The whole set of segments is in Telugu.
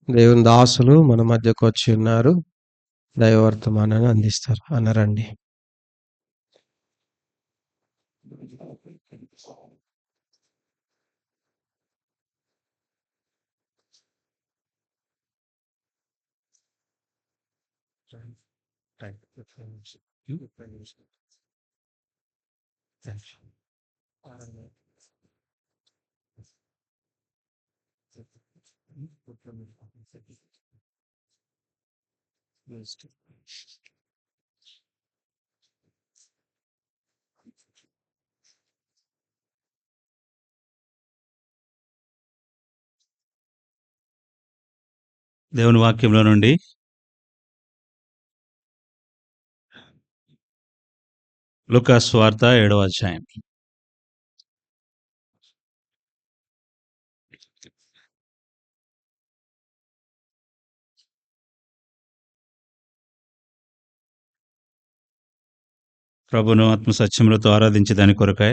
దేవుని దాసులు మన మధ్యకు వచ్చి ఉన్నారు. దైవ వర్తమానాన్ని అందిస్తారు. అన్నారండి. దేవుని వాక్యంలో నుండి లూకా సువార్త 7వ అధ్యాయం. ప్రభును ఆత్మ సత్యములతో ఆరాధించే దాని కొరకై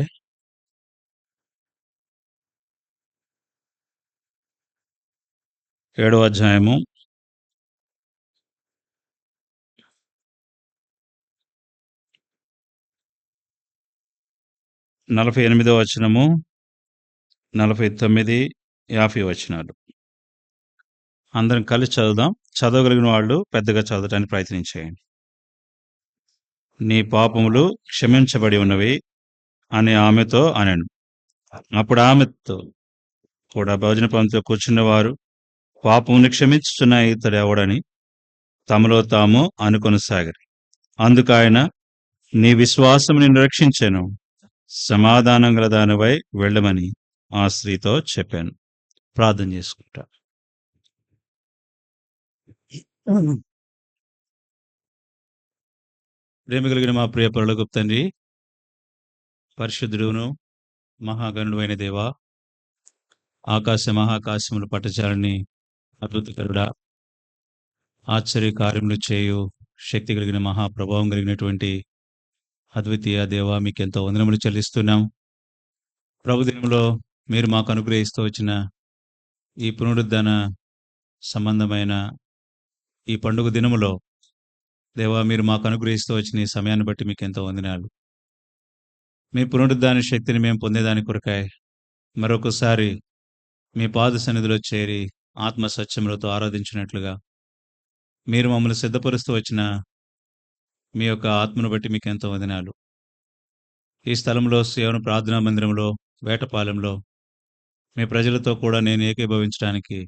7వ అధ్యాయము 48వ వచనము 49, 50 వచనాలు అందరం కలిసి చదువుదాం. చదవగలిగిన వాళ్ళు పెద్దగా చదవడానికి ప్రయత్నం చేయండి. నీ పాపములు క్షమించబడి ఉన్నవి అని ఆమెతో అనెను. అప్పుడు ఆమెతో కూడా భోజన పంక్తిలో కూర్చున్నవారు పాపమును క్షమించుచున్న ఇతడు ఎవడని తమలో తాము అనుకొనసాగిరి. అందుకు ఆయన, నీ విశ్వాసం నిన్ను రక్షించెను, సమాధానం గల దానివై వెళ్ళమని ఆ స్త్రీతో చెప్పాను. ప్రార్థన చేసుకుంటా. ప్రేమ కలిగిన మా ప్రియ పరలోకపు తండ్రి, పరిశుద్ధుడును మహాగణుడైన దేవా, ఆకాశ మహాకాశములు పట్టచాలని అద్భుతకరుడా, ఆశ్చర్య కార్యములు చేయు శక్తి కలిగిన మహాప్రభావం కలిగినటువంటి అద్వితీయ దేవా, మీకెంతో వందనములు చెల్లిస్తున్నాం. ప్రభుదినంలో మీరు మాకు అనుగ్రహిస్తూ వచ్చిన ఈ పునరుద్ధరణ సంబంధమైన ఈ పండుగ దినములో దేవా, మీరు మాకు అనుగ్రహిస్తూ వచ్చిన ఈ సమయాన్ని బట్టి మీకు ఎంతో వందనాలు. మీ పునరుద్ధరణ శక్తిని మేము పొందేదాని కొరకాయ మరొకసారి మీ పాద సన్నిధిలో చేరి ఆత్మ సత్యములతో ఆరాధించినట్లుగా మీరు మమ్మల్ని సిద్ధపరుస్తూ వచ్చిన మీ యొక్క ఆత్మను బట్టి మీకు ఎంతో వందనాలు. ఈ స్థలంలో సేవన ప్రార్థనా మందిరంలో వేటపాలెంలో మీ ప్రజలతో కూడా నేను ఏకీభవించడానికి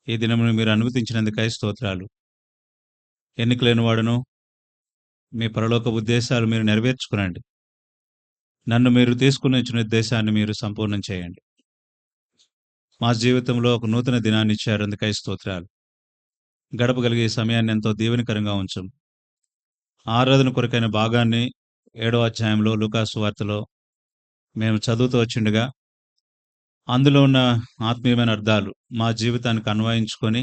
ఈ దినమును మీరు అనుమతించినందుకై స్తోత్రాలు. ఎన్నికలేని వాడును, మీ పరలోక ఉద్దేశాలు మీరు నెరవేర్చుకునండి. నన్ను మీరు తీసుకుని వచ్చిన ఉద్దేశాన్ని మీరు సంపూర్ణం చేయండి. మా జీవితంలో ఒక నూతన దినాన్ని ఇచ్చారు, అందుకై స్తోత్రాలు. గడపగలిగే సమయాన్ని ఎంతో దీవెనకరంగా ఉంచం. ఆరాధన కొరకైన భాగాన్ని 7వ అధ్యాయంలో లూకా సువార్తలో మేము చదువుతూ వచ్చిండగా అందులో ఉన్న ఆత్మీయమైన అర్థాలు మా జీవితానికి అన్వయించుకొని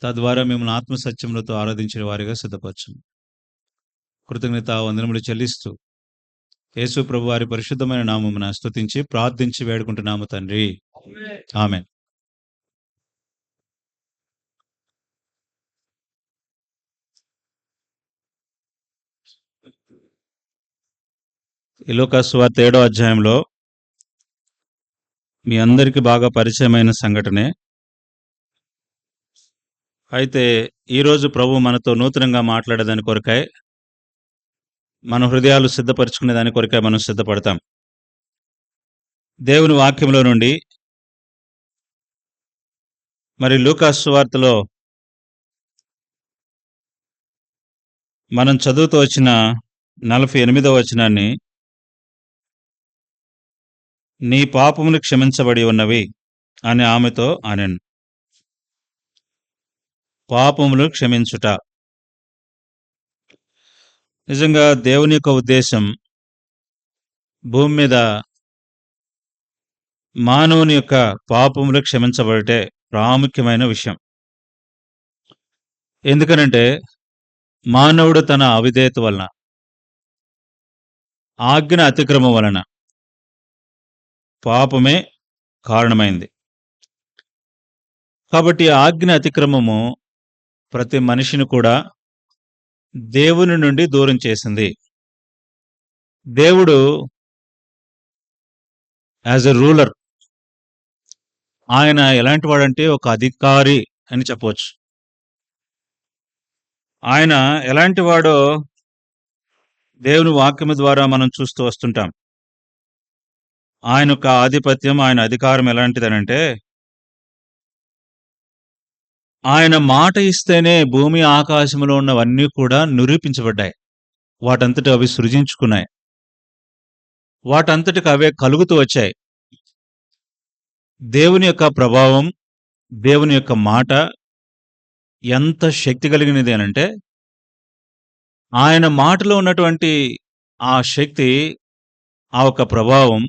తద్వారా మిమ్మల్ని ఆత్మసత్యములతో ఆరాధించిన వారిగా సిద్ధపరచు. కృతజ్ఞత వందనములు చెల్లిస్తూ యేసు ప్రభు వారి పరిశుద్ధమైన నామమున స్తుతించి ప్రార్థించి వేడుకుంటున్నాము తండ్రి, ఆమేన్. ఈ లూకా సువార్త 7వ అధ్యాయంలో మీ అందరికీ బాగా పరిచయమైన సంఘటనే. అయితే ఈరోజు ప్రభు మనతో నూతనంగా మాట్లాడేదాని కొరకై, మన హృదయాలు సిద్ధపరచుకునే దాని కొరకై మనం సిద్ధపడతాం. దేవుని వాక్యంలో నుండి మరి లూకా సువార్తలో మనం చదువుతూ వచ్చిన 48వ వచనాన్ని, నీ పాపములు క్షమించబడి ఉన్నవి అని ఆమెతో అనెను. పాపములు క్షమించుట నిజంగా దేవుని యొక్క ఉద్దేశం భూమి మీద మానవుని యొక్క పాపములు క్షమించబడితే ప్రాముఖ్యమైన విషయం. ఎందుకనంటే మానవుడు తన అవిధేయత వలన, ఆజ్ఞ అతిక్రమం వలన పాపమే కారణమైంది. కాబట్టి ఆజ్ఞ అతిక్రమము ప్రతి మనిషిని కూడా దేవుని నుండి దూరం చేసింది. దేవుడు యాజ్ ఎ రూలర్, ఆయన ఎలాంటి వాడంటే ఒక అధికారి అని చెప్పవచ్చు. ఆయన ఎలాంటి వాడో దేవుని వాక్యము ద్వారా మనం చూస్తూ వస్తుంటాం. ఆయన యొక్క ఆధిపత్యం, ఆయన అధికారం ఎలాంటిదనంటే, ఆయన మాట ఇస్తేనే భూమి ఆకాశంలో ఉన్నవన్నీ కూడా నిరూపించబడ్డాయి. వాటంతట అవి సృజించుకున్నాయి. వాటంతటికి అవే కలుగుతూ వచ్చాయి. దేవుని యొక్క ప్రభావం, దేవుని యొక్క మాట ఎంత శక్తి కలిగినది అనంటే, ఆయన మాటలో ఉన్నటువంటి ఆ శక్తి, ఆ ఒక ప్రభావం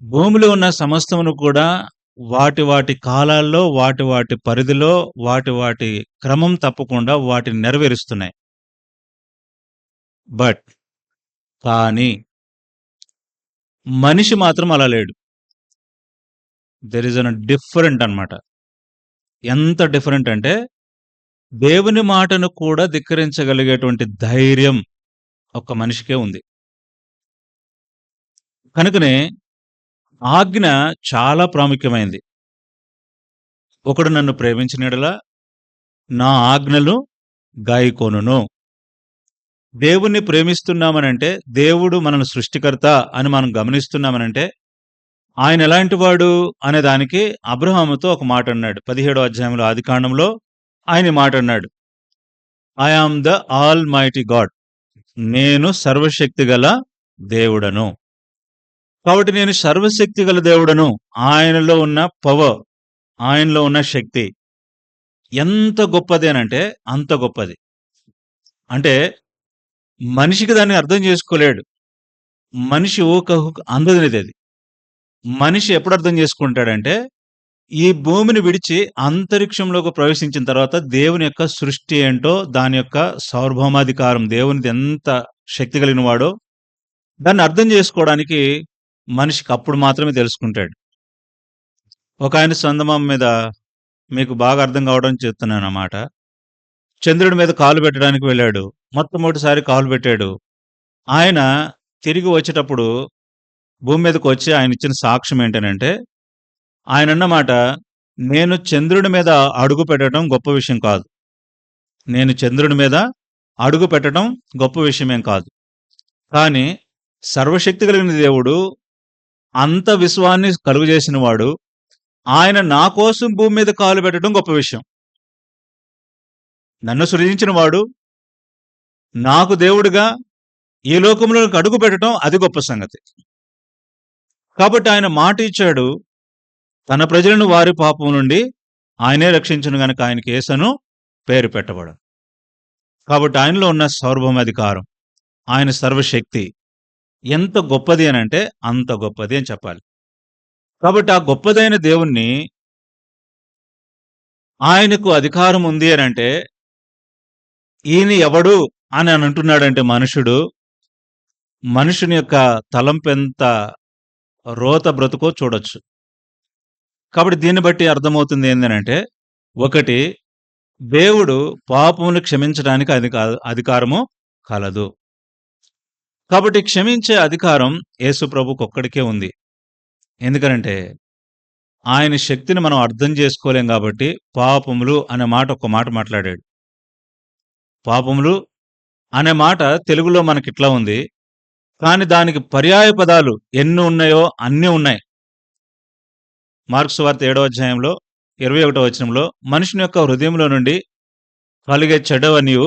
భూమిలో ఉన్న సమస్తమును కూడా వాటి వాటి కాలాల్లో, వాటి వాటి పరిధిలో, వాటి వాటి క్రమం తప్పకుండా వాటిని నెరవేరుస్తున్నాయి. కానీ మనిషి మాత్రం అలా లేడు. దెర్ ఇస్ అన్ డిఫరెంట్ అన్నమాట. ఎంత డిఫరెంట్ అంటే, దేవుని మాటను కూడా ధిక్కరించగలిగేటువంటి ధైర్యం ఒక మనిషికే ఉంది. కనుకనే ఆజ్ఞ చాలా ప్రాముఖ్యమైంది. ఒకడు నన్ను ప్రేమించిన యెడల నా ఆజ్ఞలు గాయకొనును. దేవుణ్ణి ప్రేమిస్తున్నామనంటే, దేవుడు మనల్ని సృష్టికర్త అని మనం గమనిస్తున్నామనంటే, ఆయన ఎలాంటి వాడు అనే దానికి అబ్రహాముతో ఒక మాట అన్నాడు. 17వ అధ్యాయంలో ఆదికాండంలో ఆయన ఈ మాట అన్నాడు. I am the almighty God. నేను సర్వశక్తి గల దేవుడను. కాబట్టి నేను సర్వశక్తి గల దేవుడను. ఆయనలో ఉన్న పవర్, ఆయనలో ఉన్న శక్తి ఎంత గొప్పది అనంటే అంత గొప్పది. అంటే మనిషికి దాన్ని అర్థం చేసుకోలేడు. మనిషి ఊహకు అందనిది అది. మనిషి ఎప్పుడు అర్థం చేసుకుంటాడంటే, ఈ భూమిని విడిచి అంతరిక్షంలోకి ప్రవేశించిన తర్వాత దేవుని యొక్క సృష్టి ఏంటో, దాని యొక్క సార్వభౌమాధికారం, దేవునిది ఎంత శక్తి కలిగిన వాడో దాన్ని అర్థం చేసుకోవడానికి మనిషికి అప్పుడు మాత్రమే తెలుసుకుంటాడు. ఒక ఆయన చందమామ మీద, మీకు బాగా అర్థం కావడం చెప్తున్నాను అన్నమాట. చంద్రుడి మీద కాలు పెట్టడానికి వెళ్ళాడు. మొట్టమొదటిసారి కాలు పెట్టాడు. ఆయన తిరిగి వచ్చేటప్పుడు భూమి మీదకి వచ్చి ఆయన ఇచ్చిన సాక్ష్యం ఏంటనంటే, ఆయన అన్నమాట, నేను చంద్రుడి మీద అడుగు పెట్టడం గొప్ప విషయం కాదు. నేను చంద్రుడి మీద అడుగు పెట్టడం గొప్ప విషయమేం కాదు. కానీ సర్వశక్తి కలిగిన దేవుడు, అంత విశ్వాన్ని కలుగజేసిన వాడు, ఆయన నా కోసం భూమి మీద కాలు పెట్టడం గొప్ప విషయం. నన్ను సృజించిన వాడు, నాకు దేవుడుగా ఈ లోకంలోకి అడుగు పెట్టడం అది గొప్ప సంగతి. కాబట్టి ఆయన మాట ఇచ్చాడు, తన ప్రజలను వారి పాపం నుండి ఆయనే రక్షించును గనక ఆయనకి యేసను పేరు పెట్టబడను. కాబట్టి ఆయనలో ఉన్న సార్వభౌమాధికారం, ఆయన సర్వశక్తి ఎంత గొప్పది అనంటే అంత గొప్పది అని చెప్పాలి. కాబట్టి ఆ గొప్పదైన దేవుణ్ణి, ఆయనకు అధికారం ఉంది అనంటే, ఈయన ఎవడు అని అంటున్నాడంటే మనుషుని యొక్క తలంపెంత రోత బ్రతుకో చూడొచ్చు. కాబట్టి దీన్ని బట్టి అర్థమవుతుంది ఏంటంటే, ఒకటి, దేవుడు పాపమును క్షమించడానికి అధికారము కలదు. కాబట్టి క్షమించే అధికారం యేసు ప్రభువుకు ఒక్కడికే ఉంది. ఎందుకనంటే ఆయన శక్తిని మనం అర్థం చేసుకోలేం కాబట్టి పాపములు అనే మాట ఒక్క మాట మాట్లాడాడు. పాపములు అనే మాట తెలుగులో మనకిట్లా ఉంది, కానీ దానికి పర్యాయ పదాలు ఎన్ని ఉన్నాయో అన్నీ ఉన్నాయి. మార్కు సువార్త 7వ అధ్యాయంలో 21వ వచనంలో, మనుషుని యొక్క హృదయంలో నుండి కలిగే చెడ్డవనియు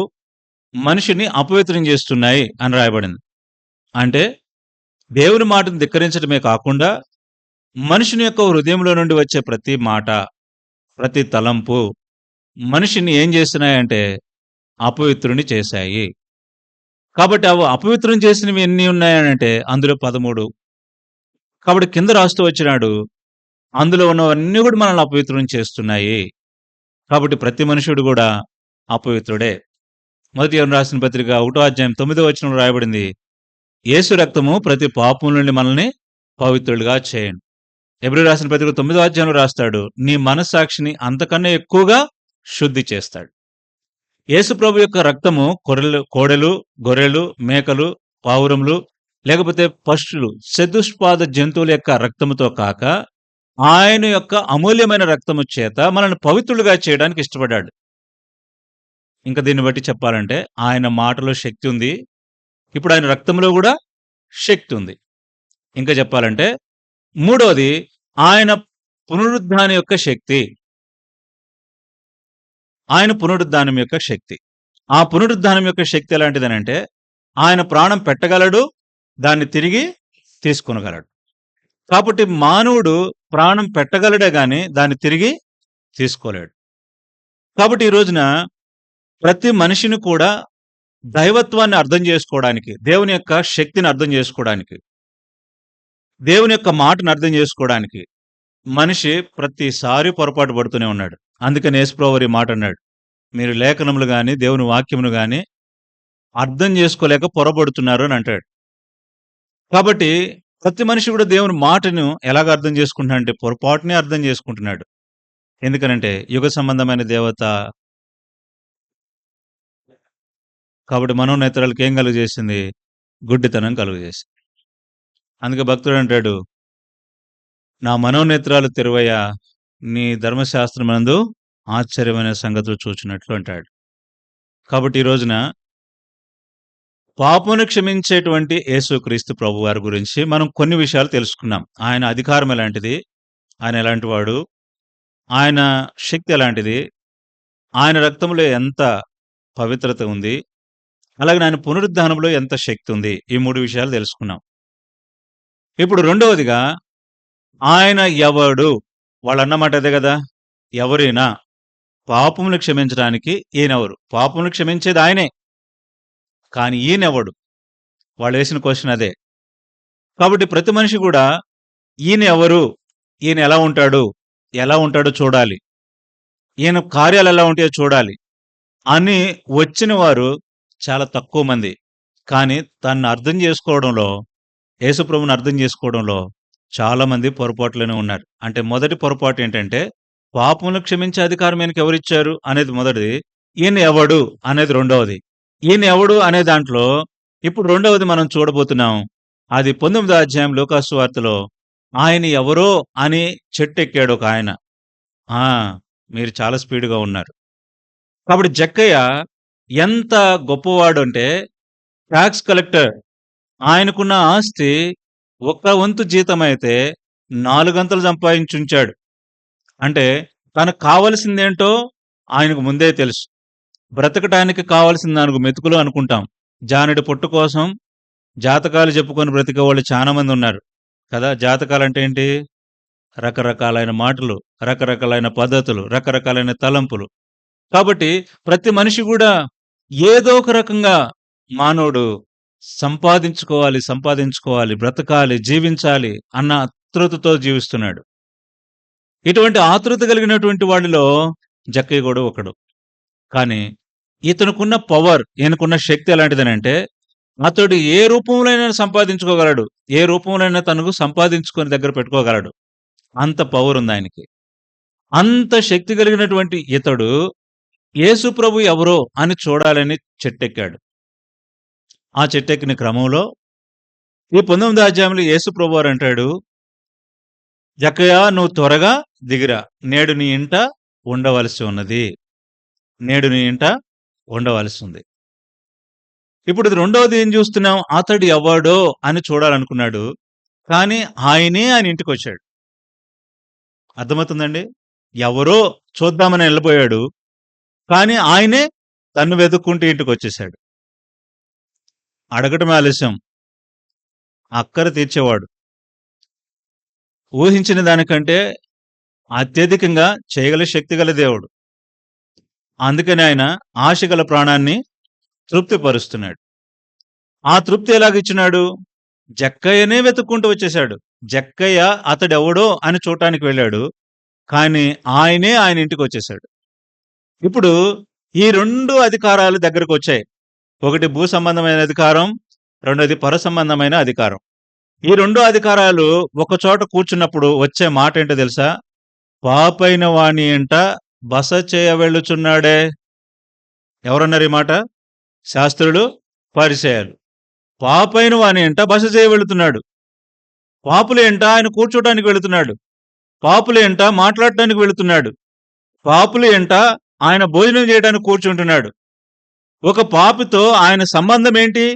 మనిషిని అపవిత్రం చేస్తున్నాయి అని రాయబడింది. అంటే దేవుని మాటను ధిక్కరించడమే కాకుండా మనుషుని యొక్క హృదయంలో నుండి వచ్చే ప్రతి మాట, ప్రతి తలంపు మనిషిని ఏం చేస్తున్నాయంటే అపవిత్రుని చేశాయి. కాబట్టి అవి అపవిత్రం చేసినవి ఎన్ని ఉన్నాయనంటే అందులో 13. కాబట్టి కింద రాస్తూ వచ్చినాడు, అందులో ఉన్నవన్నీ కూడా మనల్ని అపవిత్రం చేస్తున్నాయి. కాబట్టి ప్రతి మనుషుడు కూడా అపవిత్రుడే. మొదటి యోహాను రాసిన పత్రిక 1వ అధ్యాయం 9వ వచనంలో రాయబడింది, యేసు రక్తము ప్రతి పాపం నుండి మనల్ని పవిత్రులుగా చేయండి. హెబ్రీ రాసిన పత్రిక 9వ అధ్యాయంలో రాస్తాడు, నీ మనస్సాక్షిని అంతకన్నా ఎక్కువగా శుద్ధి చేస్తాడు. యేసు ప్రభు యొక్క రక్తము కోడెలు, గొర్రెలు, మేకలు, పావురములు, లేకపోతే పశువులు, చతుష్పాద జంతువుల యొక్క రక్తముతో కాక ఆయన యొక్క అమూల్యమైన రక్తము చేత మనల్ని పవిత్రులుగా చేయడానికి ఇష్టపడ్డాడు. ఇంకా దీన్ని బట్టి చెప్పాలంటే ఆయన మాటలో శక్తి ఉంది. ఇప్పుడు ఆయన రక్తంలో కూడా శక్తి ఉంది. ఇంకా చెప్పాలంటే మూడోది ఆయన పునరుద్ధానం యొక్క శక్తి. ఆయన పునరుద్ధానం యొక్క శక్తి. ఆ పునరుద్ధానం యొక్క శక్తి ఎలాంటిదనంటే ఆయన ప్రాణం పెట్టగలడు, దాన్ని తిరిగి తీసుకొనగలడు. కాబట్టి మానవుడు ప్రాణం పెట్టగలడే గాని దాన్ని తిరిగి తీసుకోలేడు. కాబట్టి ఈ రోజున ప్రతి మనిషిని కూడా దైవత్వాన్ని అర్థం చేసుకోవడానికి, దేవుని యొక్క శక్తిని అర్థం చేసుకోవడానికి, దేవుని యొక్క మాటను అర్థం చేసుకోవడానికి మనిషి ప్రతిసారి పొరపాటు పడుతూనే ఉన్నాడు. అందుకని యేసుప్రభువు ఈ మాట అన్నాడు, మీరు లేఖనములు గాని దేవుని వాక్యమును గాని అర్థం చేసుకోలేక పొరపడుతున్నారు అని అంటాడు. కాబట్టి ప్రతి మనిషి కూడా దేవుని మాటను ఎలాగ అర్థం చేసుకుంటున్నాడు అంటే పొరపాటునే అర్థం చేసుకుంటున్నాడు. ఎందుకనంటే యుగ సంబంధమైన దేవత కాబట్టి మనోనేత్రాలకు ఏం కలుగజేసింది? గుడ్డితనం కలుగజేసింది. అందుకే భక్తుడు అంటాడు, నా మనోనేత్రాలు తెరువయ్యా, నీ ధర్మశాస్త్రమందు ఆశ్చర్యమైన సంగతులు చూచినట్లు అంటాడు. కాబట్టి ఈ రోజున పాపమును క్షమించేటువంటి యేసుక్రీస్తు ప్రభు వారి గురించి మనం కొన్ని విషయాలు తెలుసుకున్నాం. ఆయన అధికారం ఎలాంటిది, ఆయన ఎలాంటి వాడు, ఆయన శక్తి ఎలాంటిది, ఆయన రక్తంలో ఎంత పవిత్రత ఉంది, అలాగే ఆయన పునరుద్ధానంలో ఎంత శక్తి ఉంది. ఈ 3 విషయాలు తెలుసుకున్నాం. ఇప్పుడు రెండవదిగా ఆయన ఎవడు? వాళ్ళన్నమాట అదే కదా, ఎవరైనా పాపమును క్షమించడానికి ఈయనెవరు? పాపమును క్షమించేది ఆయనే, కానీ ఈయనెవడు? వాళ్ళు వేసిన క్వశ్చన్ అదే. కాబట్టి ప్రతి మనిషి కూడా ఈయన ఎవరు, ఈయన ఎలా ఉంటాడు, ఎలా ఉంటాడో చూడాలి, ఈయన కార్యాలు ఎలా ఉంటాయో చూడాలి అని వచ్చిన వారు చాలా తక్కువ మంది. కానీ తనను అర్థం చేసుకోవడంలో, యేసుప్రభుని అర్థం చేసుకోవడంలో చాలా మంది పొరపాట్లోనే ఉన్నారు. అంటే మొదటి పొరపాటు ఏంటంటే పాపములను క్షమించే అధికారం ఈయనకి ఎవరిచ్చారు అనేది మొదటిది, ఈయన ఎవడు అనేది రెండవది. ఈయన ఎవడు అనే దాంట్లో ఇప్పుడు రెండవది మనం చూడబోతున్నాం. అది 19వ అధ్యాయం లూకాసు వార్తలో ఆయన ఎవరో అని చెట్టెక్కాడు ఒక ఆయన. మీరు చాలా స్పీడ్గా ఉన్నారు. కాబట్టి జక్కయ్య ఎంత గొప్పవాడు అంటే ట్యాక్స్ కలెక్టర్. ఆయనకున్న ఆస్తి ఒక్క వంతు జీతం అయితే 4 గంటలు సంపాదించుంచాడు. అంటే తనకు కావలసిందేంటో ఆయనకు ముందే తెలుసు. బ్రతకటానికి కావలసిన 4 మెతుకులు అనుకుంటాం. జానెడు పొట్టు కోసం జాతకాలు చెప్పుకొని బ్రతికే వాళ్ళు చాలా మంది ఉన్నారు కదా. జాతకాలు అంటే ఏంటి? రకరకాలైన మాటలు, రకరకాలైన పద్ధతులు, రకరకాలైన తలంపులు. కాబట్టి ప్రతి మనిషి కూడా ఏదో ఒక రకంగా మానవుడు సంపాదించుకోవాలి, బ్రతకాలి, జీవించాలి అన్న ఆతృతతో జీవిస్తున్నాడు. ఇటువంటి ఆతృత కలిగినటువంటి వాడిలో జక్కయ్య కూడా ఒకడు. కానీ ఇతనుకున్న పవర్, ఈయనకున్న శక్తి ఎలాంటిదనంటే అతడు ఏ రూపంలోనైనా సంపాదించుకోగలడు, ఏ రూపంలోనైనా తనకు సంపాదించుకొని దగ్గర పెట్టుకోగలడు. అంత పవర్ ఉంది ఆయనకి. అంత శక్తి కలిగినటువంటి ఇతడు యేసు ప్రభు ఎవరో అని చూడాలని చెట్టెక్కాడు. ఆ చెట్టెక్కిన క్రమంలో ఈ 19వ అధ్యాయంలో యేసు ప్రభు వారు అంటాడు, జక్కయ్య నువ్వు త్వరగా దిగిరా, నేడు నీ ఇంట ఉండవలసి ఉన్నది, నేడు నీ ఇంట ఉండవలసి ఉంది. ఇప్పుడు ఇది రెండవది ఏం చూస్తున్నాం? అతడు ఎవడో అని చూడాలనుకున్నాడు, కానీ ఆయనే ఆయన ఇంటికి వచ్చాడు. అర్థమవుతుందండి? ఎవరో చూద్దామని వెళ్ళిపోయాడు, కానీ ఆయనే తన్ను వెతుక్కుంటూ ఇంటికి వచ్చేశాడు. అడగటం ఆలస్యం, అక్కర తీర్చేవాడు. ఊహించిన దానికంటే అత్యధికంగా చేయగల శక్తి గల దేవుడు. అందుకని ఆయన ఆశగల ప్రాణాన్ని తృప్తిపరుస్తున్నాడు. ఆ తృప్తి ఎలాగిచ్చినాడు? జక్కయ్యనే వెతుక్కుంటూ వచ్చేశాడు. జక్కయ్య అతడెవడో అని చూడటానికి వెళ్ళాడు, కానీ ఆయనే ఆయన ఇంటికి వచ్చేశాడు. ఇప్పుడు ఈ 2 అధికారాలు దగ్గరకు వచ్చాయి. ఒకటి భూ సంబంధమైన అధికారం, రెండోది పర సంబంధమైన అధికారం. ఈ 2 అధికారాలు ఒక చోట కూర్చున్నప్పుడు వచ్చే మాట ఏంటో తెలుసా? పాపైన వాని ఎంట బస చేయ వెళ్ళుచున్నాడే. ఎవరన్నారు ఈ మాట? శాస్త్రులు, పరిసయ్యులు. పాపైన వాని ఎంట బస చేయ వెళుతున్నాడు. పాపుల ఎంట ఆయన కూర్చోటానికి వెళుతున్నాడు. పాపుల ఎంట మాట్లాడటానికి వెళుతున్నాడు. పాపుల ఎంట ఆయన భోజనం చేయడానికి కూర్చుంటున్నాడు. ఒక పాపితో ఆయన సంబంధం ఏంటి?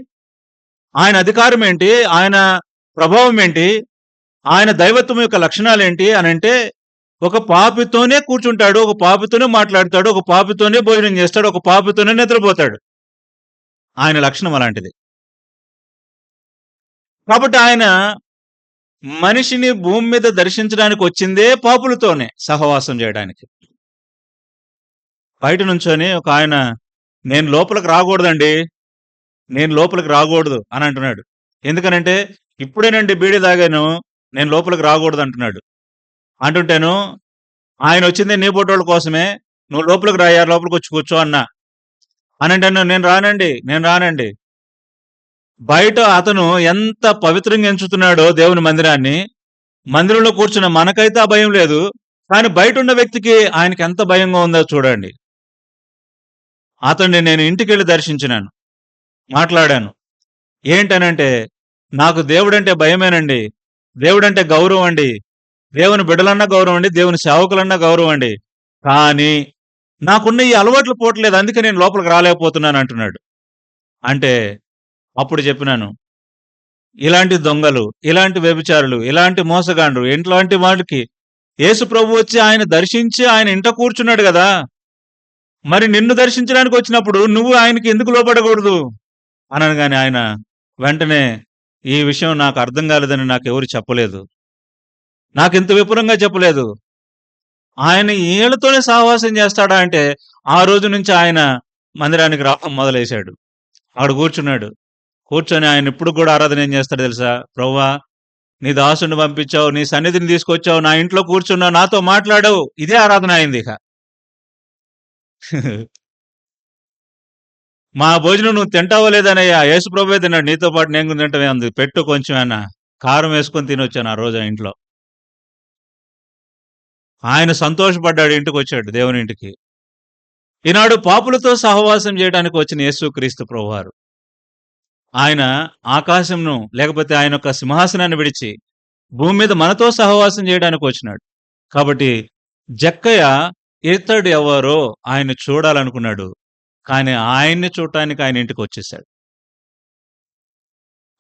ఆయన అధికారం ఏంటి? ఆయన ప్రభావం ఏంటి? ఆయన దైవత్వం యొక్క లక్షణాలేంటి అనంటే, ఒక పాపితోనే కూర్చుంటాడు, ఒక పాపితోనే మాట్లాడతాడు, ఒక పాపితోనే భోజనం చేస్తాడు, ఒక పాపితోనే నిద్రపోతాడు. ఆయన లక్షణం అలాంటిది. కాబట్టి ఆయన మనిషిని భూమి మీద దర్శించడానికి వచ్చిందే పాపులతోనే సహవాసం చేయడానికి. బయట నుంచొని ఒక ఆయన, నేను లోపలికి రాకూడదండి, నేను లోపలికి రాకూడదు అని అంటున్నాడు. ఎందుకనంటే, ఇప్పుడేనండి బీడీ తాగాను, నేను లోపలికి రాకూడదు అంటున్నాడు. అంటుంటేను, ఆయన వచ్చిందే నీ బొట్టోళ్ళ కోసమే, నువ్వు లోపలికి రాయా, లోపలికి వచ్చి కూర్చో అన్నా. అనంటాను, నేను రానండి. బయట అతను ఎంత పవిత్రంగా ఎంచుతున్నాడో దేవుని మందిరాన్ని, మందిరంలో కూర్చున్న మనకైతే ఆ భయం లేదు, కానీ బయట ఉన్న వ్యక్తికి ఆయనకి ఎంత భయంగా ఉందో చూడండి. అతన్ని నేను ఇంటికెళ్ళి దర్శించినాను, మాట్లాడాను. ఏంటనంటే, నాకు దేవుడంటే భయమేనండి, దేవుడంటే గౌరవం అండి, దేవుని బిడ్డలన్నా గౌరవం అండి, దేవుని సేవకులన్నా గౌరవం అండి, కానీ నాకున్న ఈ అలవాట్లు పోవట్లేదు, అందుకే నేను లోపలికి రాలేకపోతున్నాను అంటున్నాడు. అంటే అప్పుడు చెప్పినాను, ఇలాంటి దొంగలు, ఇలాంటి వ్యభిచారులు, ఇలాంటి మోసగాండ్రు, ఇట్లాంటి వాళ్ళకి యేసు ప్రభు వచ్చి ఆయన దర్శించి ఆయన ఇంట కూర్చున్నాడు కదా, మరి నిన్ను దర్శించడానికి వచ్చినప్పుడు నువ్వు ఆయనకి ఎందుకు లోపడకూడదు అనగానే ఆయన వెంటనే, ఈ విషయం నాకు అర్థం కాలేదని నాకెవరు చెప్పలేదు, నాకింత విపులంగా చెప్పలేదు. ఆయన ఈళ్ళతోనే సహవాసం చేస్తాడా అంటే, ఆ రోజు నుంచి ఆయన మందిరానికి రావడం మొదలేశాడు. అక్కడ కూర్చున్నాడు. కూర్చొని ఆయన ఇప్పుడు కూడా ఆరాధన ఏం చేస్తాడు తెలుసా? ప్రభువా, నీ దాసుని పంపించావు, నీ సన్నిధిని తీసుకొచ్చావు, నా ఇంట్లో కూర్చున్నావు, నాతో మాట్లాడావు. ఇదే ఆరాధన అయింది. ఇక మా భోజనం నువ్వు తింటావో లేదనయ్యా, యేసు ప్రభువే తిన్నాడు, నీతో పాటు నేను తింటమే ఉంది, పెట్టు కొంచెం అన్న, కారం వేసుకొని తినొచ్చాను ఆ రోజు ఇంట్లో. ఆయన సంతోషపడ్డాడు, ఇంటికి వచ్చాడు, దేవుని ఇంటికి. ఈనాడు పాపులతో సహవాసం చేయడానికి వచ్చిన యేసుక్రీస్తు ప్రభువారు ఆయన ఆకాశంను, లేకపోతే ఆయన యొక్క సింహాసనాన్ని విడిచి భూమి మీద మనతో సహవాసం చేయడానికి వచ్చినాడు. కాబట్టి జక్కయ్య ఇతడు ఎవరో ఆయన చూడాలనుకున్నాడు, కానీ ఆయన్ని చూడటానికి ఆయన ఇంటికి వచ్చేసాడు.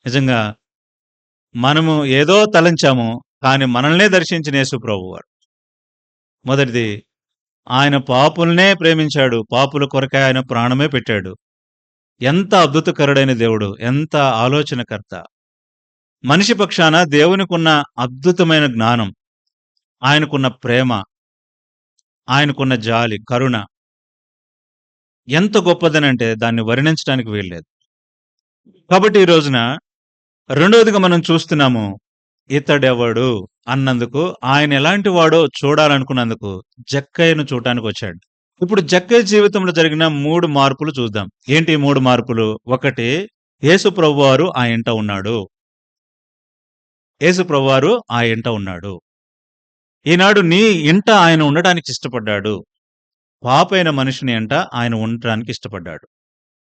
నిజంగా మనము ఏదో తలంచాము, కానీ మనల్నే దర్శించిన యేసు ప్రభువారు. మొదటిది, ఆయన పాపులనే ప్రేమించాడు, పాపుల కొరకే ఆయన ప్రాణమే పెట్టాడు. ఎంత అద్భుతకరుడైన దేవుడు, ఎంత ఆలోచనకర్త. మనిషి పక్షాన దేవునికున్న అద్భుతమైన జ్ఞానం, ఆయనకున్న ప్రేమ, ఆయనకున్న జాలి, కరుణ ఎంత గొప్పదనంటే దాన్ని వర్ణించడానికి వీల్లేదు. కాబట్టి ఈ రోజున రెండవదిగా మనం చూస్తున్నాము, ఇతడెవడు అన్నందుకు, ఆయన ఎలాంటి వాడో చూడాలనుకున్నందుకు జక్కయ్యను చూడటానికి వచ్చాడు. ఇప్పుడు జక్కయ్య జీవితంలో జరిగిన 3 మార్పులు చూద్దాం. ఏంటి 3 మార్పులు? ఒకటి, యేసు ప్రభువారు ఆ ఇంట ఉన్నాడు. యేసు ప్రభువారు ఆ ఇంట ఉన్నాడు. ఈనాడు నీ ఇంట ఆయన ఉండటానికి ఇష్టపడ్డాడు. పాపైన మనిషిని అంట ఆయన ఉండటానికి ఇష్టపడ్డాడు.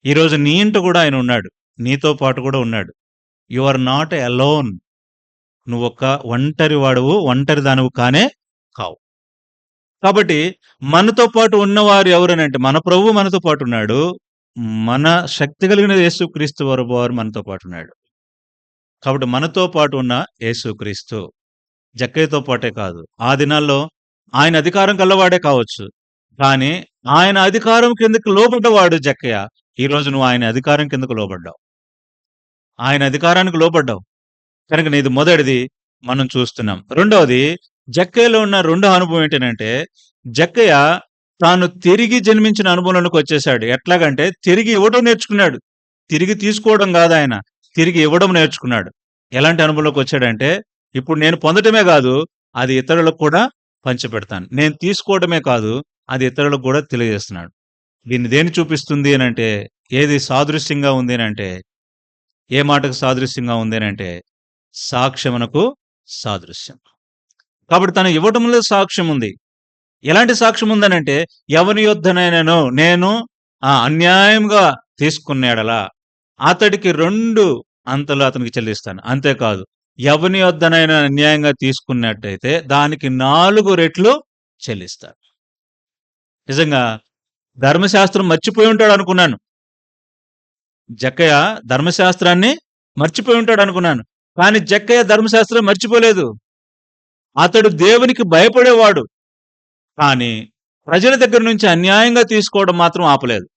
ఈరోజు నీ ఇంట కూడా ఆయన ఉన్నాడు, నీతో పాటు కూడా ఉన్నాడు. You are not alone. నువ్వొక్క ఒంటరి వాడువు, ఒంటరి దానువు కానే కావు. కాబట్టి మనతో పాటు ఉన్నవారు ఎవరనంటే, మన ప్రభువు మనతో పాటు ఉన్నాడు, మన శక్తి కలిగిన యేసుక్రీస్తు వారు మనతో పాటు ఉన్నాడు. కాబట్టి మనతో పాటు ఉన్న యేసుక్రీస్తు జక్కయ్యతో పాటే కాదు, ఆ దినాల్లో ఆయన అధికారం కల్లవాడే కావచ్చు, కానీ ఆయన అధికారం కిందకి లోబడ్డవాడు జక్కయ్య. ఈరోజు నువ్వు ఆయన అధికారం కిందకు లోబడ్డావు, ఆయన అధికారానికి లోబడ్డావు కనుక నీది మొదటిది మనం చూస్తున్నాం. రెండవది, జక్కయ్యలో ఉన్న రెండో అనుభవం ఏంటంటే, జక్కయ్య తాను తిరిగి జన్మించిన అనుభవంలోకి వచ్చేసాడు. ఎట్లాగంటే తిరిగి ఇవ్వడం నేర్చుకున్నాడు, తిరిగి తీసుకోవడం కాదు, ఆయన తిరిగి ఇవ్వడం నేర్చుకున్నాడు. ఎలాంటి అనుభవంలోకి వచ్చాడంటే, ఇప్పుడు నేను పొందటమే కాదు, అది ఇతరులకు కూడా పంచిపెడతాను. నేను తీసుకోవడమే కాదు, అది ఇతరులకు కూడా తెలియజేస్తున్నాడు. దీన్ని దేని చూపిస్తుంది అనంటే, ఏది సాదృశ్యంగా ఉంది అనంటే, ఏ మాటకు సాదృశ్యంగా ఉంది అనంటే, సాక్ష్యమునకు సాదృశ్యం. కాబట్టి తను ఇవ్వటంలో సాక్ష్యం ఉంది. ఎలాంటి సాక్ష్యం ఉందనంటే, ఎవని యొద్దనైనను నేను అన్యాయంగా తీసుకున్న యెడల అతడికి 2 అంతలు అతనికి చెల్లిస్తాను. అంతేకాదు, ఎవని యొద్దనైనా అన్యాయంగా తీసుకున్నట్టయితే దానికి 4 రెట్లు చెల్లిస్తాను. నిజంగా ధర్మశాస్త్రం మర్చిపోయి ఉంటాడు అనుకున్నాను. జక్కయ్య ధర్మశాస్త్రాన్ని మర్చిపోయి ఉంటాడు అనుకున్నాను. కానీ జక్కయ్య ధర్మశాస్త్రం మర్చిపోలేదు. అతడు దేవునికి భయపడేవాడు. కానీ ప్రజల దగ్గర నుంచి అన్యాయంగా తీసుకోవడం మాత్రం ఆపలేదు.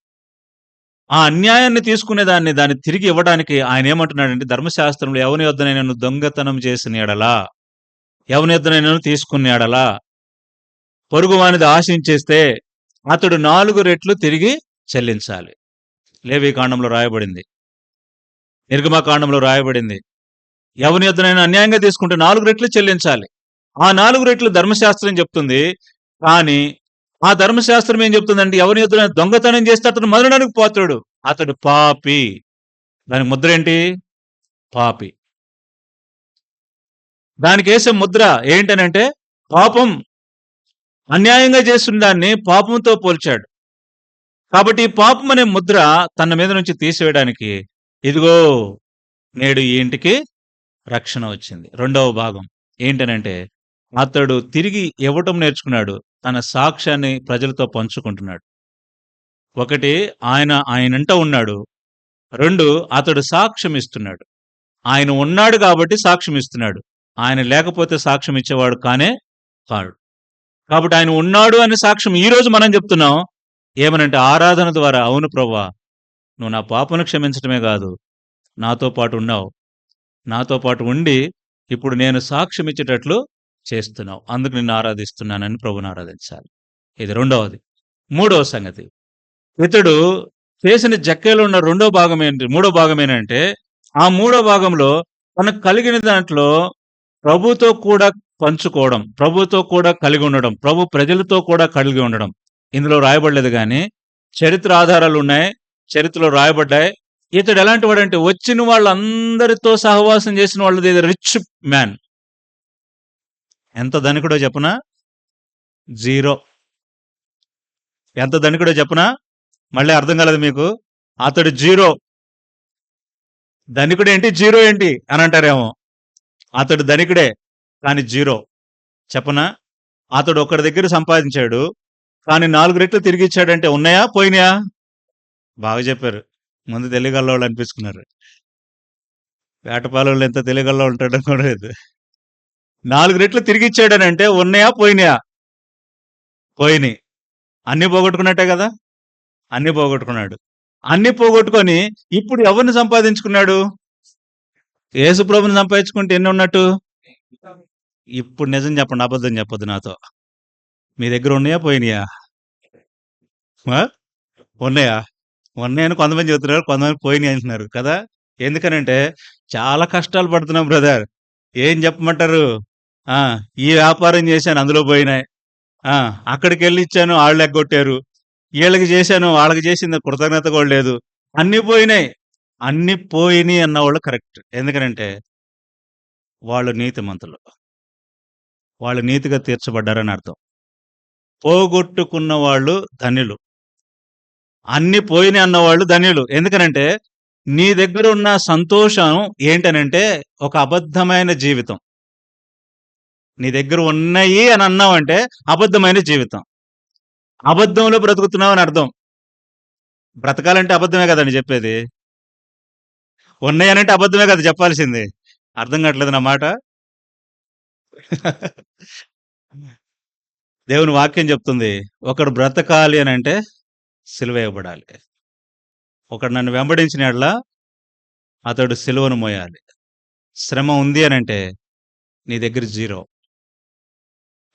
ఆ అన్యాయాన్ని తీసుకునే దాన్ని తిరిగి ఇవ్వడానికి ఆయన ఏమంటున్నాడంటే, ధర్మశాస్త్రంలో ఎవని యొద్దనైనను దొంగతనం చేసిన యెడల, ఎవని యొద్దనైనను తీసుకున్న యెడల, పొరుగువానిది ఆశించేస్తే అతడు 4 రెట్లు తిరిగి చెల్లించాలి. లేవీకాండంలో రాయబడింది, నిర్గమకాండంలో రాయబడింది. ఎవని యొద్దనైనా అన్యాయంగా తీసుకుంటే 4 రెట్లు చెల్లించాలి. ఆ 4 రెట్లు ధర్మశాస్త్రం చెప్తుంది. కానీ ఆ ధర్మశాస్త్రం ఏం చెప్తుందంటే, ఎవరి యొద్దనైనా దొంగతనం చేస్తే అతడు మరణానికి పోతాడు, అతడు పాపి. దాని ముద్ర ఏంటి? పాపి. దానికి వేసే ముద్ర ఏంటనంటే పాపం. అన్యాయంగా చేస్తున్న దాన్ని పాపంతో పోల్చాడు. కాబట్టి ఈ పాపం అనే ముద్ర తన మీద నుంచి తీసివేయడానికి, ఇదిగో నేడు ఈ ఇంటికి రక్షణ వచ్చింది. రెండవ భాగం ఏంటనంటే, అతడు తిరిగి ఇవ్వటం నేర్చుకున్నాడు. తన సాక్ష్యాన్ని ప్రజలతో పంచుకుంటున్నాడు. ఒకటి, ఆయనంట ఉన్నాడు. 2, అతడు సాక్ష్యం ఇస్తున్నాడు. ఆయన ఉన్నాడు కాబట్టి సాక్ష్యం ఇస్తున్నాడు. ఆయన లేకపోతే సాక్ష్యం ఇచ్చేవాడు కానే కాడు. కాబట్టి ఆయన ఉన్నాడు అనే సాక్ష్యం ఈ రోజు మనం చెప్తున్నాం. ఏమనంటే, ఆరాధన ద్వారా, అవును ప్రభువా, నువ్వు నా పాపను క్షమించడమే కాదు, నాతో పాటు ఉన్నావు, నాతో పాటు ఉండి ఇప్పుడు నేను సాక్ష్యం ఇచ్చేటట్లు చేస్తున్నావు, అందుకు నిన్ను ఆరాధిస్తున్నానని ప్రభుని ఆరాధించాలి. ఇది రెండవది. మూడవ సంగతి, ఇతడు చేసిన జక్కలో ఉన్న మూడో భాగం ఏంటంటే, ఆ మూడో భాగంలో తనకు కలిగిన దాంట్లో ప్రభుతో కూడా పంచుకోవడం, ప్రభుతో కూడా కలిగి ఉండడం, ప్రభు ప్రజలతో కూడా కలిగి ఉండడం. ఇందులో రాయబడలేదు కానీ చరిత్ర ఆధారాలు ఉన్నాయి, చరిత్రలో రాయబడ్డాయి. ఇతడు ఎలాంటి వాడంటే, వచ్చిన వాళ్ళందరితో సహవాసం చేసిన వాళ్ళది రిచ్ మ్యాన్. ఎంత ధనికుడో చెప్పనా? 0. ఎంత ధనికుడో చెప్పనా? మళ్ళీ అర్థం కాలేదు మీకు. అతడు 0. ధనికుడు ఏంటి, 0 ఏంటి అని అంటారేమో. అతడు ధనికుడే కానీ 0. చెప్పనా? అతడు ఒకరి దగ్గర సంపాదించాడు, కానీ 4 రెట్లు తిరిగి ఇచ్చాడంటే ఉన్నాయా పోయినాయా? బాగా చెప్పారు. ముందు తెలియగలవాళ్ళు అనిపించుకున్నారు. వేటపాలలో ఎంత తెలియగల ఉంటాడో కూడా లేదు. 4 రెట్లు తిరిగి ఇచ్చాడనంటే ఉన్నాయా పోయినాయా? పోయినాయి. అన్ని పోగొట్టుకున్నట్టే కదా. అన్ని పోగొట్టుకున్నాడు. అన్ని పోగొట్టుకొని ఇప్పుడు ఎవరిని సంపాదించుకున్నాడు? యేసుప్రభుని సంపాదించుకుంటే ఎన్ని ఉన్నట్టు? ఇప్పుడు నిజం చెప్పండి, అబద్ధం చెప్పొద్దు నాతో. మీ దగ్గర ఉన్నాయా పోయినాయా? ఉన్నాయా? ఉన్నాయని కొంతమంది చెబుతున్నారు, కొంతమంది పోయినాయి అంటున్నారు కదా. ఎందుకనంటే చాలా కష్టాలు పడుతున్నాం బ్రదర్. ఏం చెప్పమంటారు? ఈ వ్యాపారం చేశాను, అందులో పోయినాయి. అక్కడికి వెళ్ళి ఇచ్చాను, వాళ్ళు ఎగ్గొట్టారు. వీళ్ళకి చేశాను, వాళ్ళకి చేసింది కృతజ్ఞత కూడా లేదు. అన్ని పోయినాయి. అన్ని పోయినాయి అన్నవాళ్ళు కరెక్ట్. ఎందుకనంటే వాళ్ళు నీతిమంతులు, వాళ్ళు నీతిగా తీర్చబడ్డారని అర్థం. పోగొట్టుకున్న వాళ్ళు ధన్యులు, అన్ని పోయినాయి అన్నవాళ్ళు ధన్యులు. ఎందుకనంటే నీ దగ్గర ఉన్న సంతోషం ఏంటనంటే ఒక అబద్ధమైన జీవితం. నీ దగ్గర ఉన్నాయి అని అన్నావంటే అబద్ధమైన జీవితం, అబద్ధంలో బ్రతుకుతున్నావు అని అర్థం. బ్రతకాలంటే అబద్ధమే కదండి చెప్పేది. ఉన్నాయనంటే అబద్ధమే కదా చెప్పాల్సింది. అర్థం కావట్లేదు నా మాట. దేవుని వాక్యం చెప్తుంది, ఒకడు బ్రతకాలి అని అంటే సిలువేయబడాలి. ఒకడు నన్ను వెంబడించిన యెడల అతడు సిలువను మోయాలి. శ్రమ ఉంది అని అంటే నీ దగ్గర 0.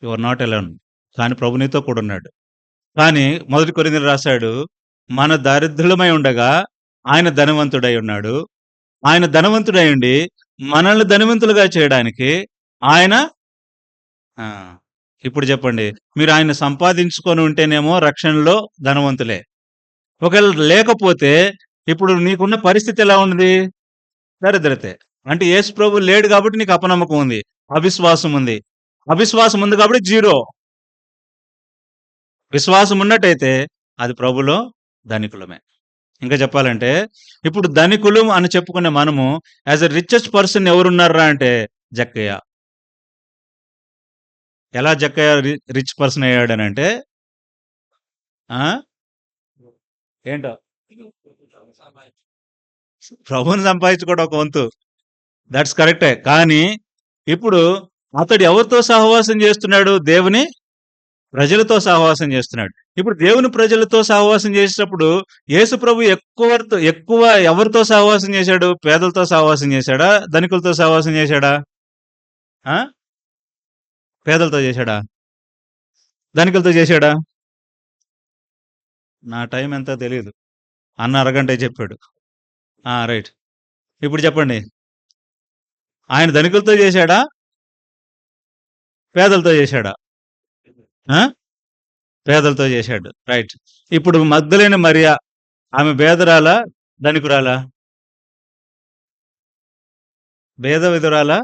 You are not alone. కానీ ప్రభు నీతో కూడా ఉన్నాడు. కానీ 1 కొరింథీయులకు రాశాడు, మన దరిద్రులమై ఉండగా ఆయన ధనవంతుడై ఉన్నాడు. ఆయన ధనవంతుడై ఉండి మనల్ని ధనవంతులుగా చేయడానికి ఆయన ఇప్పుడు చెప్పండి, మీరు ఆయన సంపాదించుకొని ఉంటేనేమో రక్షణలో ధనవంతులే. ఒకవేళ లేకపోతే ఇప్పుడు నీకున్న పరిస్థితి ఎలా ఉంది? దరిద్రతే. అంటే యేసు ప్రభు లేడు కాబట్టి నీకు అపనమ్మకం ఉంది, అవిశ్వాసం ఉంది. అవిశ్వాసం ఉంది కాబట్టి జీరో. విశ్వాసం ఉన్నట్టయితే అది ప్రభులో ధనికులమే. ఇంకా చెప్పాలంటే ఇప్పుడు ధనికులు అని చెప్పుకునే మనము యాజ్ ఎ రిచెస్ట్ పర్సన్ ఎవరున్నారా అంటే జక్కయ్య. ఎలా జక్కయ్య రిచ్ పర్సన్ అయ్యాడనంటే ఏంటో ప్రభుని సంపాదించుకోవడం ఒక వంతు, దట్స్ కరెక్టే. కానీ ఇప్పుడు అతడు ఎవరితో సహవాసం చేస్తున్నాడు? దేవుని ప్రజలతో సహవాసం చేస్తున్నాడు. ఇప్పుడు దేవుని ప్రజలతో సహవాసం చేసేటప్పుడు యేసు ప్రభు ఎక్కువ ఎవరితో సహవాసం చేశాడు? పేదలతో సహవాసం చేశాడా? ధనికులతో సహవాసం చేశాడా? పేదలతో చేశాడా? ధనికులతో చేశాడా? నా టైం ఎంతో తెలియదు. అన్న అరగంట చెప్పాడు. రైట్. ఇప్పుడు చెప్పండి, ఆయన ధనికులతో చేశాడా? పేదలతో చేశాడా? పేదలతో చేశాడు. రైట్. ఇప్పుడు మగ్దలేని మరియా, ఆమె పేదరాలా ధనికురాలా? పేద విధురాలా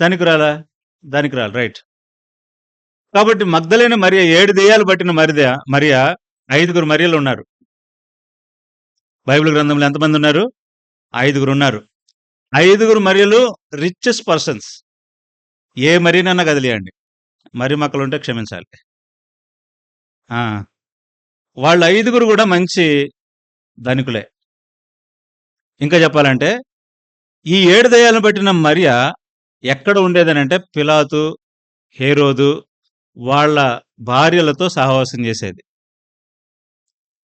ధనికురాలా? ధనికురాలు. రైట్. కాబట్టి మగ్దలేని మరియా 7 దెయ్యాలు పట్టిన మరియా 5 మరియలు ఉన్నారు. బైబిల్ గ్రంథంలో ఎంతమంది ఉన్నారు? 5 ఉన్నారు. 5 మరియలు రిచెస్ట్ పర్సన్స్. ఏ మరీనన్నా కదిలియండి, మరి మక్కలు ఉంటే క్షమించాలి. వాళ్ళు 5 కూడా మంచి ధనికులే. ఇంకా చెప్పాలంటే ఈ 7 దయ్యాలను పట్టిన మరియా ఎక్కడ ఉండేదనంటే పిలాతు, హేరోదు వాళ్ళ భార్యలతో సహవాసం చేసేది.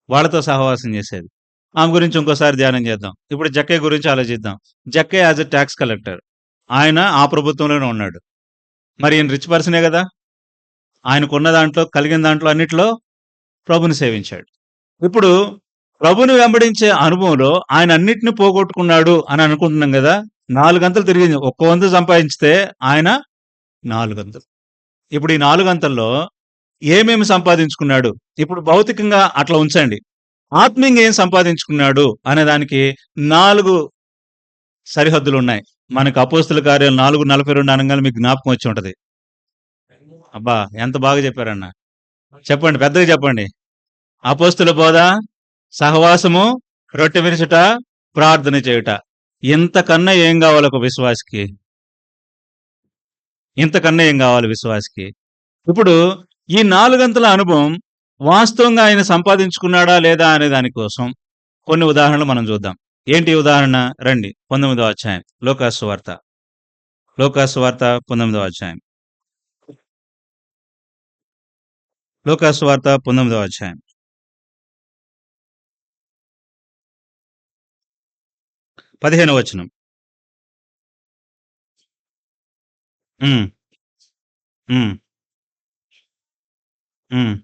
వాళ్ళతో సహవాసం చేసేది. ఆమె గురించి ఇంకోసారి ధ్యానం చేద్దాం. ఇప్పుడు జక్కయ్య గురించి ఆలోచిద్దాం. జక్కయ్య యాజ్ ఎ ట్యాక్స్ కలెక్టర్, ఆయన ఆ ప్రభుత్వంలోనే ఉన్నాడు. మరి ఈయన రిచ్ పర్సనే కదా. ఆయనకున్న దాంట్లో, కలిగిన దాంట్లో అన్నిట్లో ప్రభుని సేవించాడు. ఇప్పుడు ప్రభుని వెంబడించే అనుభవంలో ఆయన అన్నిటిని పోగొట్టుకున్నాడు అని అనుకుంటున్నాం కదా. 4 గంటలు తిరిగింది. 1 వంతు సంపాదించితే ఆయన 4 గంటలు. ఇప్పుడు ఈ 4 గంటల్లో ఏమేమి సంపాదించుకున్నాడు? ఇప్పుడు భౌతికంగా అట్లా ఉంచండి. ఆత్మీయంగా ఏం సంపాదించుకున్నాడు అనే దానికి 4 సరిహద్దులు ఉన్నాయి. మనకు అపోస్తుల కార్యాలు 4:42 అనగానే మీకు జ్ఞాపకం వచ్చి ఉంటది. అబ్బా, ఎంత బాగా చెప్పారన్న. చెప్పండి, పెద్దగా చెప్పండి. అపోస్తుల బోధ, సహవాసము, రొట్టె విరుచుట, ప్రార్థన చేయుట. ఇంతకన్నా ఏం కావాలి ఒక విశ్వాసికి? ఇంతకన్నా ఏం కావాలి విశ్వాసికి? ఇప్పుడు ఈ 4 గంటల అనుభవం వాస్తవంగా ఆయన సంపాదించుకున్నాడా లేదా అనే దానికోసం కొన్ని ఉదాహరణలు మనం చూద్దాం. ఏంటి ఉదాహరణ? రండి, 19వ అధ్యాయం లోకాసు వార్త. లోకాసు వార్త 19వ అధ్యాయం. లోకాసు వార్త 19వ అధ్యాయం 15వ వచనం. ఉమ్, ఉమ్, ఉమ్,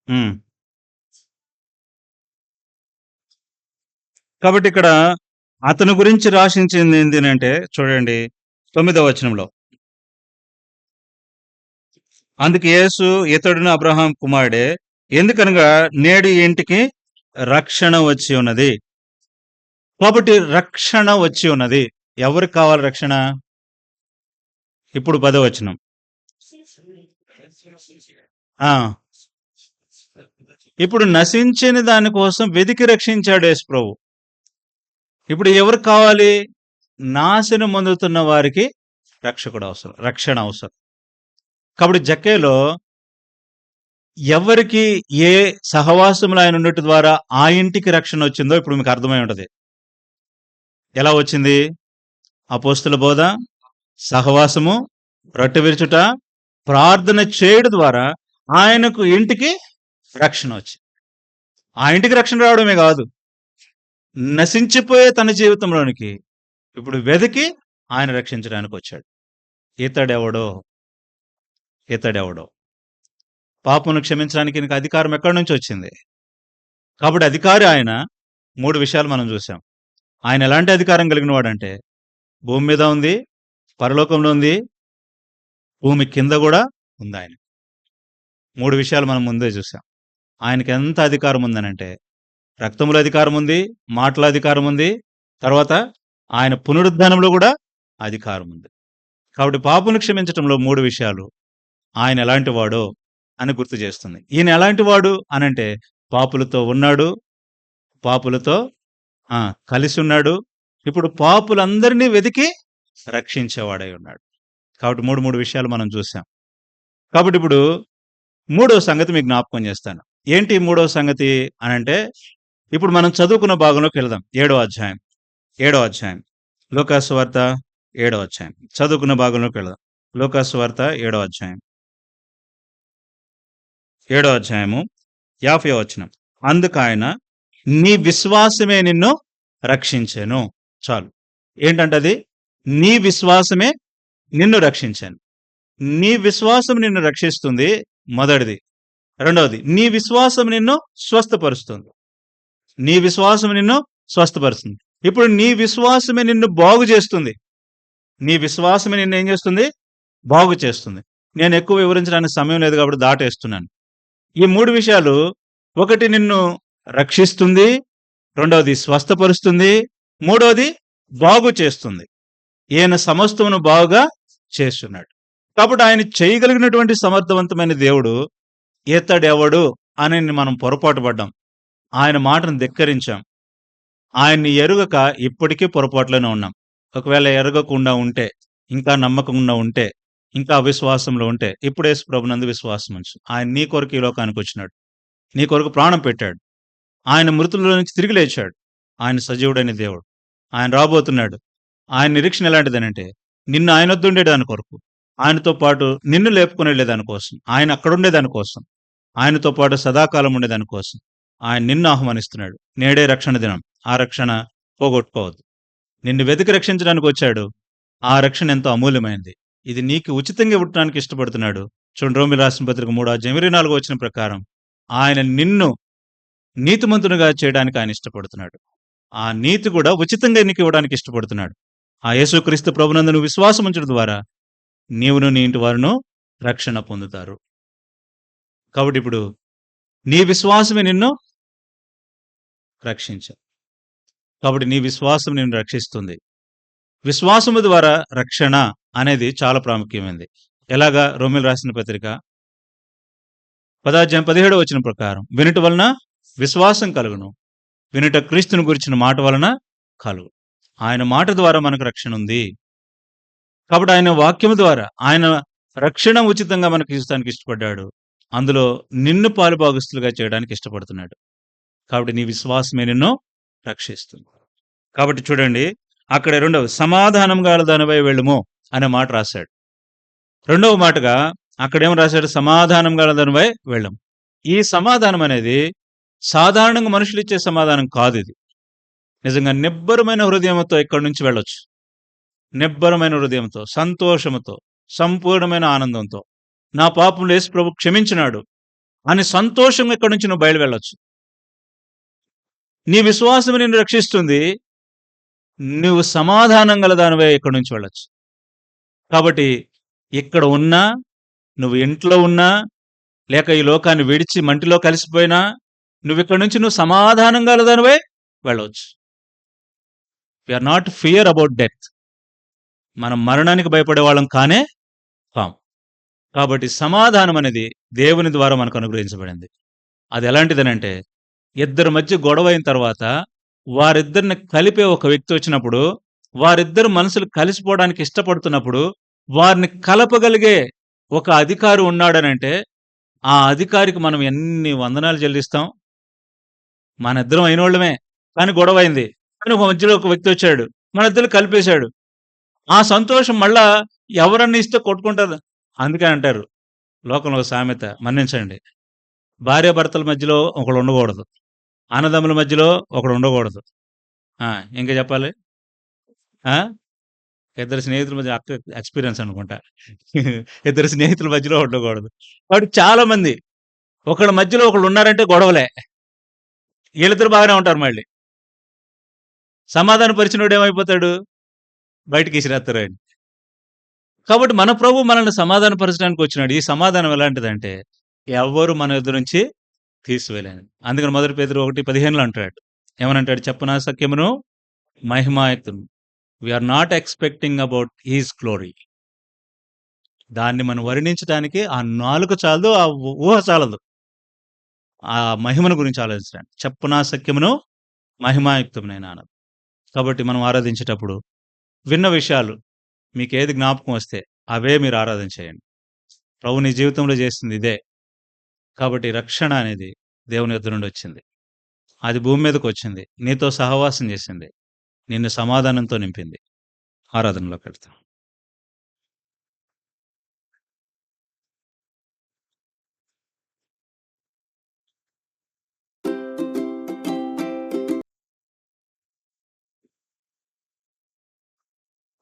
ఉమ్. కాబట్టి ఇక్కడ అతని గురించి రాసించింది ఏంటంటే చూడండి, 9వ వచనంలో, అందుకు యేసు ఇతడును అబ్రహాం కుమారుడే, ఎందుకనగా నేడు ఈ ఇంటికి రక్షణ వచ్చి ఉన్నది. కాబట్టి రక్షణ వచ్చి ఉన్నది. ఎవరికి కావాలి రక్షణ? ఇప్పుడు 10వ వచనం. ఇప్పుడు నశించిన దానికోసం వెతికి రక్షించాడు యేసు ప్రభు. ఇప్పుడు ఎవరికి కావాలి? నాశనం పొందుతున్న వారికి రక్షకుడు అవసరం, రక్షణ అవసరం. కాబట్టి జక్కయ్యలో ఎవరికి ఏ సహవాసంలో ఆయన ఉండటం ద్వారా ఆ ఇంటికి రక్షణ వచ్చిందో ఇప్పుడు మీకు అర్థమై ఉంటది. ఎలా వచ్చింది? అపోస్తుల బోధ, సహవాసము, రొట్టె విరుచుట, ప్రార్థన చేయడం ద్వారా ఆయనకు ఇంటికి రక్షణ వచ్చింది. ఆ ఇంటికి రక్షణ రావడమే కాదు, నశించిపోయే తన జీవితంలోనికి ఇప్పుడు వెతికి ఆయన రక్షించడానికి వచ్చాడు. ఇతడెవడో పాపమును క్షమించడానికి నీకు అధికారం ఎక్కడి నుంచి వచ్చింది? కాబట్టి అధికారి ఆయన. 3 విషయాలు మనం చూసాం. ఆయన ఎలాంటి అధికారం కలిగిన వాడంటే భూమి మీద ఉంది, పరలోకంలో ఉంది, భూమి కింద కూడా ఉంది ఆయన. 3 విషయాలు మనం ముందే చూసాం. ఆయనకి ఎంత అధికారం ఉందనంటే రక్తముల అధికారం ఉంది, మాటల అధికారం ఉంది, తర్వాత ఆయన పునరుద్ధానంలో కూడా అధికారం ఉంది. కాబట్టి పాపమును క్షమించటంలో 3 విషయాలు ఆయన ఎలాంటి వాడో అని గుర్తు చేస్తుంది. ఈయన ఎలాంటి వాడు అనంటే పాపులతో ఉన్నాడు, పాపులతో కలిసి ఉన్నాడు. ఇప్పుడు పాపులందరినీ వెతికి రక్షించేవాడై ఉన్నాడు. కాబట్టి 3 విషయాలు మనం చూసాం. కాబట్టి ఇప్పుడు మూడో సంగతి మీకు జ్ఞాపకం చేస్తాను. ఏంటి మూడో సంగతి అనంటే, ఇప్పుడు మనం చదువుకున్న భాగంలోకి వెళ్దాం. 7వ అధ్యాయం లూకా సువార్త 7వ అధ్యాయం చదువుకున్న భాగంలోకి వెళ్దాం. లూకా సువార్త 7వ అధ్యాయం 7వ అధ్యాయము 50వ వచనం. అందుకాయన నీ విశ్వాసమే నిన్ను రక్షించెను. చాలు. ఏంటంటే అది నీ విశ్వాసమే నిన్ను రక్షించాను. నీ విశ్వాసం నిన్ను రక్షిస్తుంది, మొదటిది. రెండవది, నీ విశ్వాసం నిన్ను స్వస్థపరుస్తుంది. నీ విశ్వాసం నిన్ను స్వస్థపరుస్తుంది. ఇప్పుడు నీ విశ్వాసమే నిన్ను బాగు చేస్తుంది. నీ విశ్వాసమే నిన్ను ఏం చేస్తుంది? బాగు చేస్తుంది. నేను ఎక్కువ వివరించడానికి సమయం లేదు కాబట్టి దాటేస్తున్నాను. ఈ 3 విషయాలు, ఒకటి నిన్ను రక్షిస్తుంది, రెండవది స్వస్థపరుస్తుంది, మూడవది బాగు చేస్తుంది. ఈయన సమస్తమును బాగుగా చేస్తున్నాడు. కాబట్టి ఆయన చేయగలిగినటువంటి సమర్థవంతమైన దేవుడు ఇతడెవడు అని మనం పొరపాటు పడ్డాం. ఆయన మాటను ధిక్కరించాం. ఆయన్ని ఎరుగక ఇప్పటికీ పొరపాట్లోనే ఉన్నాం. ఒకవేళ ఎరగకుండా ఉంటే, ఇంకా నమ్మకంగా ఉంటే, ఇంకా అవిశ్వాసంలో ఉంటే, ఇప్పుడు యేసు ప్రభునందు విశ్వాసం ఉంచు. ఆయన నీ కొరకు ఈ లోకానికి వచ్చినాడు. నీ కొరకు ప్రాణం పెట్టాడు. ఆయన మృతుల్లో నుంచి తిరిగి లేచాడు. ఆయన సజీవుడైన దేవుడు. ఆయన రాబోతున్నాడు. ఆయన నిరీక్షణ ఎలాంటిదనంటే, నిన్ను ఆయన వద్ద ఉండేదాని కొరకు, ఆయనతో పాటు నిన్ను లేపుకొని వెళ్ళేదాని కోసం, ఆయన అక్కడుండేదాని కోసం, ఆయనతో పాటు సదాకాలం ఉండేదాని కోసం ఆయన నిన్ను ఆహ్వానిస్తున్నాడు. నేడే రక్షణ దినం. ఆ రక్షణ పోగొట్టుకోవద్దు. నిన్ను వెతికి రక్షించడానికి వచ్చాడు. ఆ రక్షణ ఎంతో అమూల్యమైనది. ఇది నీకు ఉచితంగా ఇవ్వడానికి ఇష్టపడుతున్నాడు. చూడండి, రోమీయులకు రాసిన పత్రిక 3:24 వచనం ప్రకారం ఆయన నిన్ను నీతిమంతునిగా చేయడానికి ఆయన ఇష్టపడుతున్నాడు. ఆ నీతి కూడా ఉచితంగా నీకు ఇవ్వడానికి ఇష్టపడుతున్నాడు. ఆ యేసుక్రీస్తు ప్రభునందు నువ్వు విశ్వాసం ఉంచడం ద్వారా నీవును నీ ఇంటి వారును రక్షణ పొందుతారు. కాబట్టి ఇప్పుడు నీ విశ్వాసమే నిన్ను రక్షించు. కాబట్టి నీ విశ్వాసం నిన్ను రక్షిస్తుంది. విశ్వాసము ద్వారా రక్షణ అనేది చాలా ప్రాముఖ్యమైనది. ఎలాగా? రోమీయులకు రాసిన పత్రిక 10:17 వచనం ప్రకారం వినుట వలన విశ్వాసం కలుగును, వినుట క్రీస్తుని గురించిన మాట వలన కలుగు. ఆయన మాట ద్వారా మనకు రక్షణ ఉంది. కాబట్టి ఆయన వాక్యము ద్వారా ఆయన రక్షణ ఉచితంగా మనకు ఇస్తానికి ఇష్టపడ్డాడు. అందులో నిన్ను పాలుభాగస్తులుగా చేయడానికి ఇష్టపడుతున్నాడు. కాబట్టి నీ విశ్వాసమే నిన్ను రక్షిస్తుంది. కాబట్టి చూడండి, అక్కడ రెండవ సమాధానం గల దానివై వెళ్ళుము అనే మాట రాశాడు. రెండవ మాటగా అక్కడేం రాశాడు? సమాధానం గల దానివై వెళ్ళము. ఈ సమాధానం అనేది సాధారణంగా మనుషులు ఇచ్చే సమాధానం కాదు. ఇది నిజంగా నిబ్బరమైన హృదయంతో ఇక్కడి నుంచి వెళ్ళొచ్చు. నిబ్బరమైన హృదయంతో, సంతోషముతో, సంపూర్ణమైన ఆనందంతో, నా పాపములు యేసు ప్రభు క్షమించినాడు అని సంతోషంగా ఇక్కడి నుంచి నువ్వు బయలు వెళ్ళొచ్చు. నీ విశ్వాసం నిన్ను రక్షిస్తుంది. నువ్వు సమాధానం గల దానివే ఇక్కడి నుంచి వెళ్ళొచ్చు. కాబట్టి ఇక్కడ ఉన్నా, నువ్వు ఇంట్లో ఉన్నా, లేక ఈ లోకాన్ని విడిచి మంటిలో కలిసిపోయినా, నువ్వు ఇక్కడి నుంచి నువ్వు సమాధానం గల దానివే వెళ్ళవచ్చు. We are not fear about death. మనం మరణానికి భయపడే వాళ్ళం కానే కాం. కాబట్టి సమాధానం అనేది దేవుని ద్వారా మనకు అనుగ్రహించబడింది. అది ఎలాంటిదనంటే, ఇద్దరి మధ్య గొడవ అయిన తర్వాత వారిద్దరిని కలిపే ఒక వ్యక్తి వచ్చినప్పుడు, వారిద్దరు మనసులు కలిసిపోవడానికి ఇష్టపడుతున్నప్పుడు, వారిని కలపగలిగే ఒక అధికారి ఉన్నాడనంటే, ఆ అధికారికి మనం ఎన్ని వందనాలు చెల్లిస్తాం. మన ఇద్దరం అయినోళ్ళమే, కానీ గొడవ అయింది, కానీ ఒక మధ్యలో ఒక వ్యక్తి వచ్చాడు, మన ఇద్దరు కలిపేశాడు. ఆ సంతోషం మళ్ళా ఎవరన్నా ఇస్తే కొట్టుకుంటారు. అందుకని అంటారు లోకంలో ఒక సామెత, మన్నించండి, భార్యాభర్తల మధ్యలో ఒకడు ఉండకూడదు, అన్నదమ్ముల మధ్యలో ఒకడు ఉండకూడదు. ఇంకా చెప్పాలి, ఇద్దరు స్నేహితుల మధ్య ఎక్స్పీరియన్స్ అనుకుంటా ఇద్దరు స్నేహితుల మధ్యలో ఉండకూడదు. కాబట్టి చాలా మంది ఒకళ్ళ మధ్యలో ఒకళ్ళు ఉన్నారంటే గొడవలే. వీళ్ళిద్దరు బాగానే ఉంటారు. మళ్ళీ సమాధాన పరిచినోడు ఏమైపోతాడు? బయటికి ఇసిరేస్తారు ఆయన. కాబట్టి మన ప్రభు మనల్ని సమాధాన పరచడానికి వచ్చినాడు. ఈ సమాధానం ఎలాంటిదంటే, ఎవ్వరు మన ఎదురు నుంచి తీసివేయలేని. అందుకని 1 పేతురు 1:15 అంటాడు. ఏమనంటాడు? చెప్పనా? సఖ్యమును మహిమాయుక్తము we are not expecting about his glory. దాన్ని మనం వర్ణించడానికి ఆ నాలుక చాలదు, ఆ ఊహ చాలదు. ఆ మహిమను గురించి ఆలోచించడానికి. చెప్పునా సఖ్యమును మహిమాయుక్తమునైన అన్నది. కాబట్టి మనం ఆరాధించేటప్పుడు విన్న విషయాలు మీకేది జ్ఞాపకం వస్తే అవే మీరు ఆరాధన చేయండి. ప్రభు నీ జీవితంలో చేసింది ఇదే. కాబట్టి రక్షణ అనేది దేవుని యొద్ద నుండి వచ్చింది. అది భూమి మీదకొచ్చింది. నీతో సహవాసం చేసింది. నిన్ను సమాధానంతో నింపింది. ఆరాధనలోకెళ్తాం.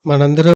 మనందరం